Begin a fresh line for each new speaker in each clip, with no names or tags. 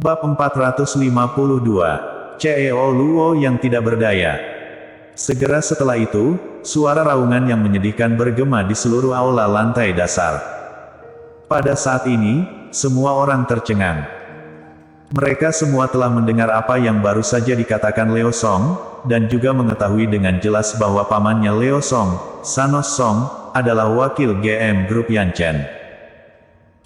Bab 452. CEO Luo yang tidak berdaya. Segera setelah itu, suara raungan yang menyedihkan bergema di seluruh aula lantai dasar. Pada saat ini, semua orang tercengang. Mereka semua telah mendengar apa yang baru saja dikatakan Leo Song, dan juga mengetahui dengan jelas bahwa pamannya Leo Song, Sanos Song, adalah wakil GM Grup Yanchen.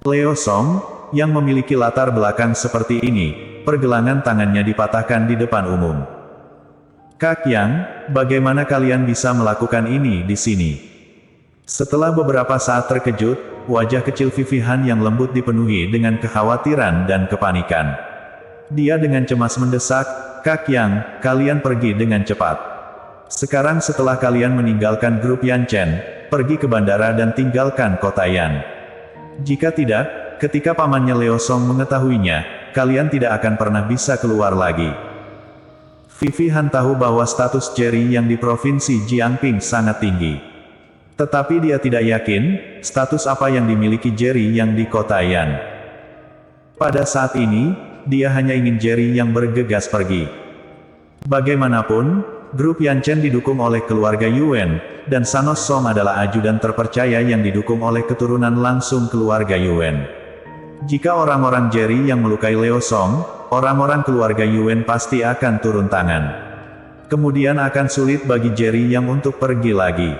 Leo Song, yang memiliki latar belakang seperti ini, pergelangan tangannya dipatahkan di depan umum. Kak Yang, bagaimana kalian bisa melakukan ini di sini? Setelah beberapa saat terkejut, wajah kecil Vivi Han yang lembut dipenuhi dengan kekhawatiran dan kepanikan. Dia dengan cemas mendesak, Kak Yang, kalian pergi dengan cepat. Sekarang setelah kalian meninggalkan grup Yanchen, pergi ke bandara dan tinggalkan kota Yan. Jika tidak, ketika pamannya Leo Song mengetahuinya, kalian tidak akan pernah bisa keluar lagi. Vivi Han tahu bahwa status Jerry yang di provinsi Jiangping sangat tinggi. Tetapi dia tidak yakin, status apa yang dimiliki Jerry yang di kota Yan. Pada saat ini, dia hanya ingin Jerry yang bergegas pergi. Bagaimanapun, grup Yanchen didukung oleh keluarga Yuan, dan Sanos Song adalah ajudan terpercaya yang didukung oleh keturunan langsung keluarga Yuan. Jika orang-orang Jerry yang melukai Leo Song, orang-orang keluarga Yuan pasti akan turun tangan. Kemudian akan sulit bagi Jerry yang untuk pergi lagi.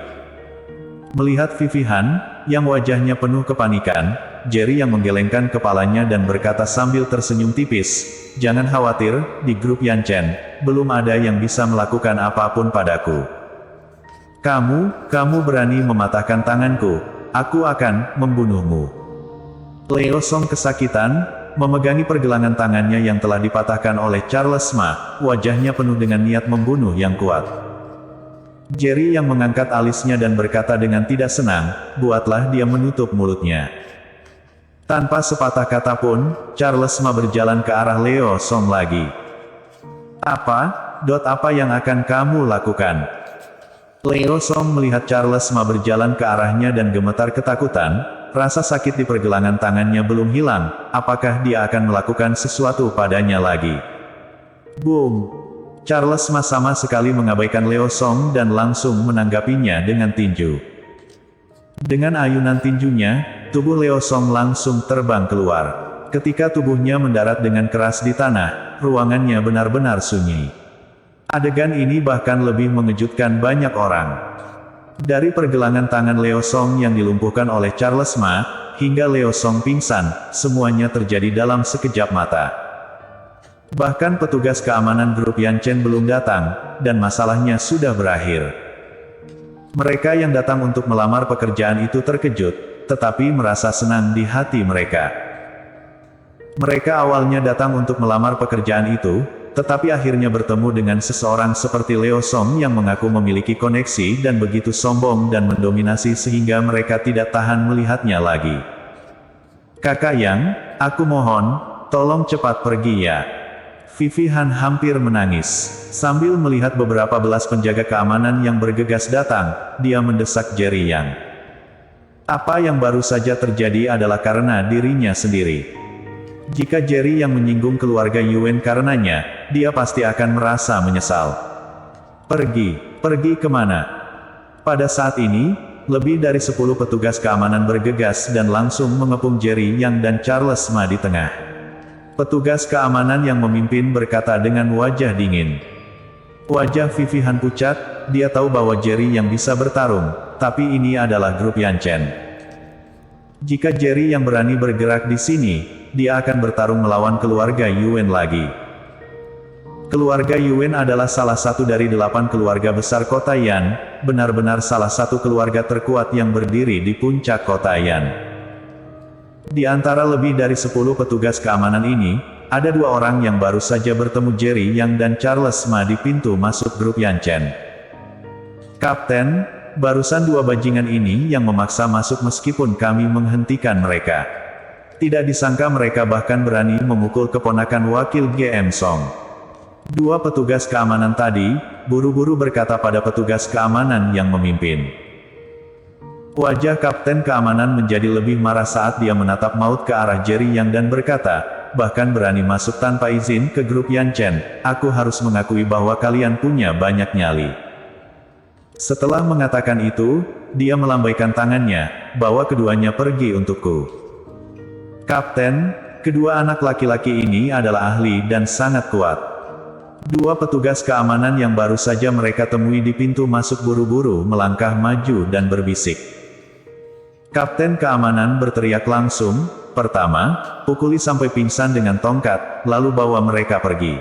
Melihat Vivi Han, yang wajahnya penuh kepanikan, Jerry yang menggelengkan kepalanya dan berkata sambil tersenyum tipis, jangan khawatir, di grup Yanchen, belum ada yang bisa melakukan apapun padaku. Kamu berani mematahkan tanganku, aku akan membunuhmu. Leo Song kesakitan, memegangi pergelangan tangannya yang telah dipatahkan oleh Charles Ma, wajahnya penuh dengan niat membunuh yang kuat. Jerry yang mengangkat alisnya dan berkata dengan tidak senang, buatlah dia menutup mulutnya. Tanpa sepatah kata pun, Charles Ma berjalan ke arah Leo Song lagi. Apa yang akan kamu lakukan? Leo Song melihat Charles Ma berjalan ke arahnya dan gemetar ketakutan, rasa sakit di pergelangan tangannya belum hilang, apakah dia akan melakukan sesuatu padanya lagi? Boom! Charles Ma sama sekali mengabaikan Leo Song dan langsung menanggapinya dengan tinju. Dengan ayunan tinjunya, tubuh Leo Song langsung terbang keluar. Ketika tubuhnya mendarat dengan keras di tanah, ruangannya benar-benar sunyi. Adegan ini bahkan lebih mengejutkan banyak orang. Dari pergelangan tangan Leo Song yang dilumpuhkan oleh Charles Ma, hingga Leo Song pingsan, semuanya terjadi dalam sekejap mata. Bahkan petugas keamanan grup Yanchen belum datang, dan masalahnya sudah berakhir. Mereka yang datang untuk melamar pekerjaan itu terkejut, tetapi merasa senang di hati mereka. Mereka awalnya datang untuk melamar pekerjaan itu, tetapi akhirnya bertemu dengan seseorang seperti Leo Song yang mengaku memiliki koneksi dan begitu sombong dan mendominasi sehingga mereka tidak tahan melihatnya lagi. Kakak Yang, aku mohon, tolong cepat pergi ya. Vivi Han hampir menangis. Sambil melihat beberapa belas penjaga keamanan yang bergegas datang, dia mendesak Jerry Yang. Apa yang baru saja terjadi adalah karena dirinya sendiri. Jika Jerry yang menyinggung keluarga Yuan karenanya, dia pasti akan merasa menyesal. Pergi kemana? Pada saat ini, lebih dari 10 petugas keamanan bergegas dan langsung mengepung Jerry Yang dan Charles Ma di tengah. Petugas keamanan yang memimpin berkata dengan wajah dingin. Wajah Vivi Han pucat, dia tahu bahwa Jerry yang bisa bertarung, tapi ini adalah grup Yanchen. Jika Jerry yang berani bergerak di sini, dia akan bertarung melawan keluarga Yuan lagi. Keluarga Yuan adalah salah satu dari 8 keluarga besar kota Yan, benar-benar salah satu keluarga terkuat yang berdiri di puncak kota Yan. Di antara lebih dari 10 petugas keamanan ini, ada 2 orang yang baru saja bertemu Jerry Yang dan Charles Ma di pintu masuk grup Yanchen. Kapten, barusan 2 bajingan ini yang memaksa masuk meskipun kami menghentikan mereka. Tidak disangka mereka bahkan berani memukul keponakan wakil GM Song. 2 petugas keamanan tadi, buru-buru berkata pada petugas keamanan yang memimpin. Wajah Kapten Keamanan menjadi lebih marah saat dia menatap maut ke arah Jerry Yang dan berkata, bahkan berani masuk tanpa izin ke grup Yan Chen. Aku harus mengakui bahwa kalian punya banyak nyali. Setelah mengatakan itu, dia melambaikan tangannya, bawa keduanya pergi untukku. Kapten, kedua anak laki-laki ini adalah ahli dan sangat kuat. Dua petugas keamanan yang baru saja mereka temui di pintu masuk buru-buru melangkah maju dan berbisik. Kapten keamanan berteriak langsung, pertama, pukuli sampai pingsan dengan tongkat, lalu bawa mereka pergi.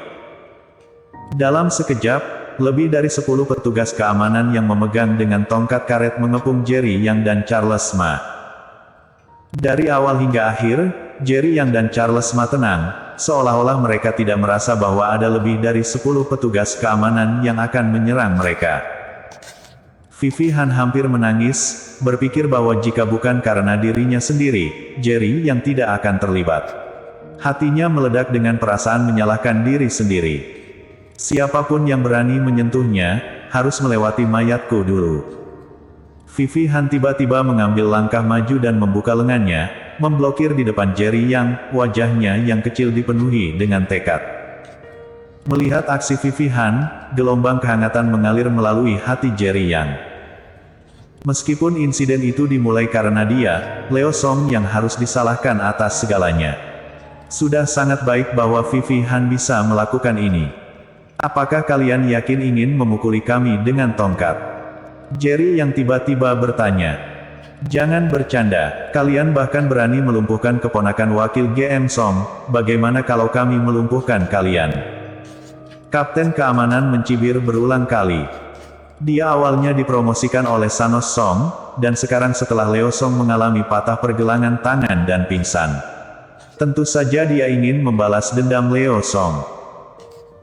Dalam sekejap, lebih dari 10 petugas keamanan yang memegang dengan tongkat karet mengepung Jerry Yang dan Charles Ma. Dari awal hingga akhir, Jerry Yang dan Charles Ma tenang, seolah-olah mereka tidak merasa bahwa ada lebih dari 10 petugas keamanan yang akan menyerang mereka. Vivi Han hampir menangis, berpikir bahwa jika bukan karena dirinya sendiri, Jerry Yang tidak akan terlibat. Hatinya meledak dengan perasaan menyalahkan diri sendiri. Siapapun yang berani menyentuhnya, harus melewati mayatku dulu. Vivi Han tiba-tiba mengambil langkah maju dan membuka lengannya, memblokir di depan Jerry Yang, wajahnya yang kecil dipenuhi dengan tekad. Melihat aksi Vivi Han, gelombang kehangatan mengalir melalui hati Jerry Yang. Meskipun insiden itu dimulai karena dia, Leo Song yang harus disalahkan atas segalanya. Sudah sangat baik bahwa Vivi Han bisa melakukan ini. Apakah kalian yakin ingin memukuli kami dengan tongkat? Jerry Yang tiba-tiba bertanya. Jangan bercanda, kalian bahkan berani melumpuhkan keponakan wakil GM Song, bagaimana kalau kami melumpuhkan kalian? Kapten keamanan mencibir berulang kali. Dia awalnya dipromosikan oleh Sanos Song, dan sekarang setelah Leo Song mengalami patah pergelangan tangan dan pingsan. Tentu saja dia ingin membalas dendam Leo Song.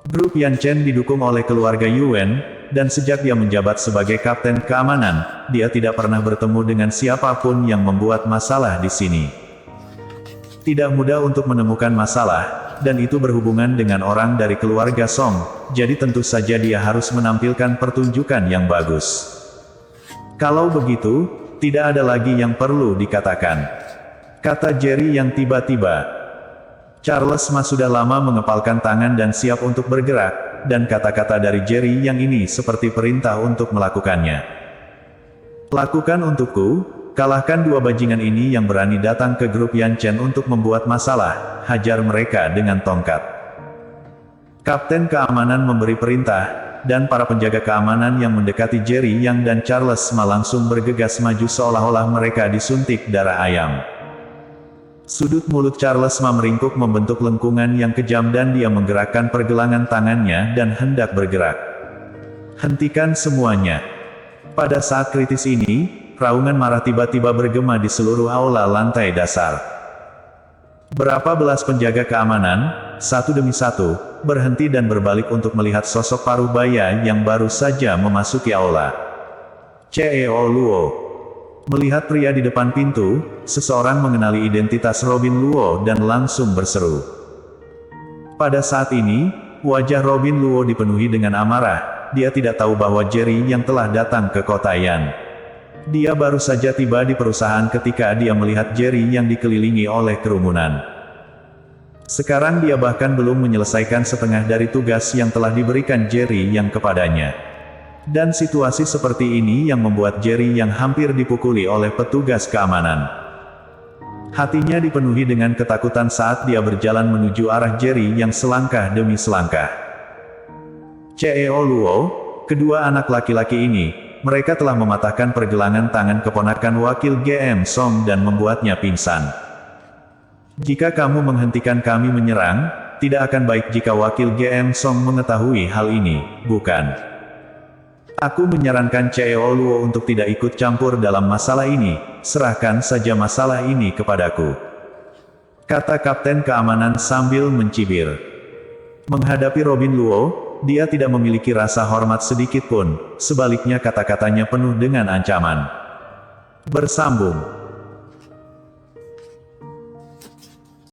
Grup Yan Chen didukung oleh keluarga Yuan, dan sejak dia menjabat sebagai kapten keamanan, dia tidak pernah bertemu dengan siapapun yang membuat masalah di sini. Tidak mudah untuk menemukan masalah, dan itu berhubungan dengan orang dari keluarga Song, jadi tentu saja dia harus menampilkan pertunjukan yang bagus. Kalau begitu, tidak ada lagi yang perlu dikatakan, kata Jerry Yang tiba-tiba. Charles Ma sudah lama mengepalkan tangan dan siap untuk bergerak, dan kata-kata dari Jerry Yang ini seperti perintah untuk melakukannya. Lakukan untukku, kalahkan dua bajingan ini yang berani datang ke grup Yan Chen untuk membuat masalah, hajar mereka dengan tongkat. Kapten keamanan memberi perintah, dan para penjaga keamanan yang mendekati Jerry Yang dan Charles Ma langsung bergegas maju seolah-olah mereka disuntik darah ayam. Sudut mulut Charles Ma meringkuk membentuk lengkungan yang kejam dan dia menggerakkan pergelangan tangannya dan hendak bergerak. Hentikan semuanya. Pada saat kritis ini, raungan marah tiba-tiba bergema di seluruh aula lantai dasar. Berapa belas penjaga keamanan, satu demi satu, berhenti dan berbalik untuk melihat sosok paruh baya yang baru saja memasuki aula. CEO Luo. Melihat pria di depan pintu, seseorang mengenali identitas Robin Luo dan langsung berseru. Pada saat ini, wajah Robin Luo dipenuhi dengan amarah, dia tidak tahu bahwa Jerry Yang telah datang ke kota Yan. Dia baru saja tiba di perusahaan ketika dia melihat Jerry Yang dikelilingi oleh kerumunan. Sekarang dia bahkan belum menyelesaikan setengah dari tugas yang telah diberikan Jerry Yang kepadanya. Dan situasi seperti ini yang membuat Jerry Yang hampir dipukuli oleh petugas keamanan. Hatinya dipenuhi dengan ketakutan saat dia berjalan menuju arah Jerry Yang selangkah demi selangkah. CEO Luo, kedua anak laki-laki ini, mereka telah mematahkan pergelangan tangan keponakan wakil GM Song dan membuatnya pingsan. Jika kamu menghentikan kami menyerang, tidak akan baik jika wakil GM Song mengetahui hal ini, bukan? Aku menyarankan CEO Luo untuk tidak ikut campur dalam masalah ini, serahkan saja masalah ini kepadaku. Kata Kapten Keamanan sambil mencibir. Menghadapi Robin Luo, dia tidak memiliki rasa hormat sedikit pun, sebaliknya kata-katanya penuh dengan ancaman. Bersambung.